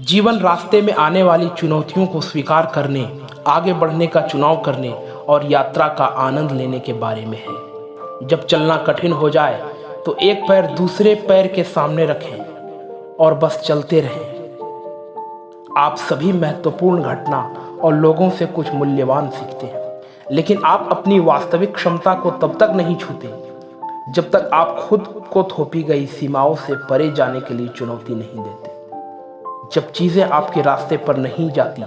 जीवन रास्ते में आने वाली चुनौतियों को स्वीकार करने, आगे बढ़ने का चुनाव करने और यात्रा का आनंद लेने के बारे में है। जब चलना कठिन हो जाए तो एक पैर दूसरे पैर के सामने रखें और बस चलते रहें। आप सभी महत्वपूर्ण घटना और लोगों से कुछ मूल्यवान सीखते हैं, लेकिन आप अपनी वास्तविक क्षमता को तब तक नहीं छूते जब तक आप खुद को थोपी गई सीमाओं से परे जाने के लिए चुनौती नहीं देते। जब चीजें आपके रास्ते पर नहीं जाती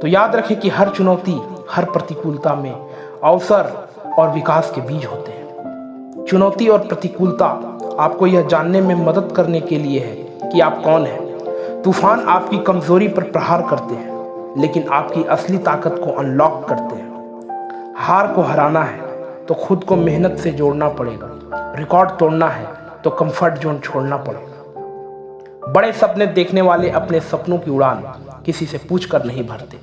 तो याद रखें कि हर चुनौती, हर प्रतिकूलता में अवसर और विकास के बीज होते हैं। चुनौती और प्रतिकूलता आपको यह जानने में मदद करने के लिए है कि आप कौन हैं। तूफान आपकी कमजोरी पर प्रहार करते हैं, लेकिन आपकी असली ताकत को अनलॉक करते हैं। हार को हराना है तो खुद को मेहनत से जोड़ना पड़ेगा। रिकॉर्ड तोड़ना है तो कंफर्ट जोन छोड़ना पड़ेगा। बड़े सपने देखने वाले अपने सपनों की उड़ान किसी से पूछकर नहीं भरते।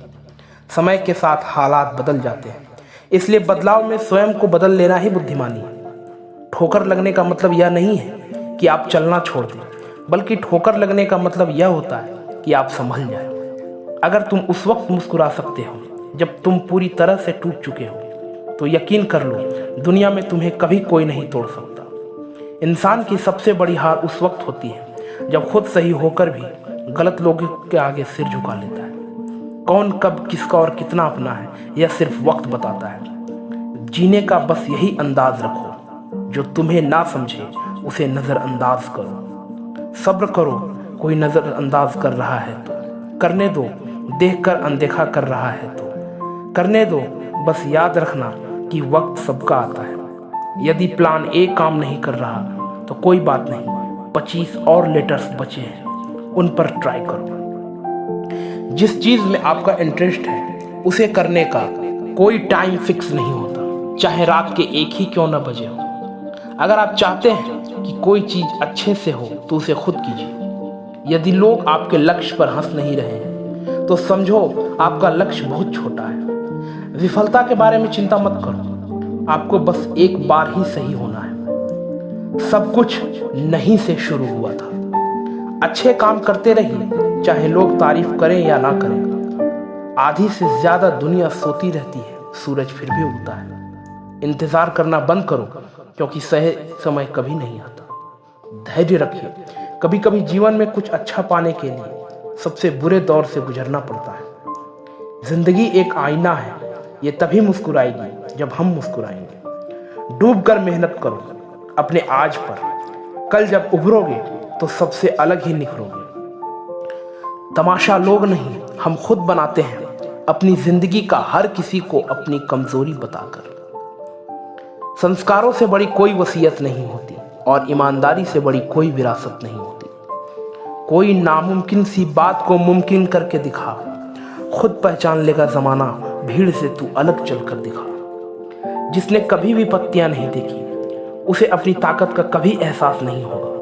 समय के साथ हालात बदल जाते हैं, इसलिए बदलाव में स्वयं को बदल लेना ही बुद्धिमानी है। ठोकर लगने का मतलब यह नहीं है कि आप चलना छोड़ दें, बल्कि ठोकर लगने का मतलब यह होता है कि आप संभल जाएं। अगर तुम उस वक्त मुस्कुरा सकते हो जब तुम पूरी तरह से टूट चुके हो, तो यकीन कर लो दुनिया में तुम्हें कभी कोई नहीं तोड़ सकता। इंसान की सबसे बड़ी हार उस वक्त होती है जब खुद सही होकर भी गलत लोगों के आगे सिर झुका लेता है। कौन कब किसका और कितना अपना है यह सिर्फ वक्त बताता है। जीने का बस यही अंदाज रखो, जो तुम्हें ना समझे उसे नजरअंदाज करो। सब्र करो, कोई नजरअंदाज कर रहा है तो करने दो, देखकर अनदेखा कर रहा है तो करने दो। बस याद रखना कि वक्त सबका आता है। यदि प्लान ए काम नहीं कर रहा तो कोई बात नहीं, 25 और लेटर्स बचे हैं, उन पर ट्राई करो। जिस चीज में आपका इंटरेस्ट है उसे करने का कोई टाइम फिक्स नहीं होता, चाहे रात के 1 ही क्यों ना बजे हो। अगर आप चाहते हैं कि कोई चीज अच्छे से हो तो उसे खुद कीजिए। यदि लोग आपके लक्ष्य पर हंस नहीं रहे हैं तो समझो आपका लक्ष्य बहुत छोटा है। विफलता के बारे में चिंता मत करो, आपको बस एक बार ही सही होना है। सब कुछ नहीं से शुरू हुआ था। अच्छे काम करते रहिए, चाहे लोग तारीफ करें या ना करें। आधी से ज्यादा दुनिया सोती रहती है, सूरज फिर भी उगता है। इंतजार करना बंद करो, क्योंकि सही समय कभी नहीं आता। धैर्य रखिए, कभी कभी जीवन में कुछ अच्छा पाने के लिए सबसे बुरे दौर से गुजरना पड़ता है। जिंदगी एक आईना है, ये तभी मुस्कुराएगी जब हम मुस्कुराएंगे। डूब कर मेहनत करो अपने आज पर, कल जब उभरोगे तो सबसे अलग ही निखरोगे। तमाशा लोग नहीं, हम खुद बनाते हैं अपनी जिंदगी का हर किसी को अपनी कमजोरी बताकर। संस्कारों से बड़ी कोई वसीयत नहीं होती और ईमानदारी से बड़ी कोई विरासत नहीं होती। कोई नामुमकिन सी बात को मुमकिन करके दिखा, खुद पहचान लेगा जमाना, भीड़ से तू अलग चलकर दिखा। जिसने कभी भी पत्तियां नहीं देखी उसे अपनी ताकत का कभी एहसास नहीं होगा।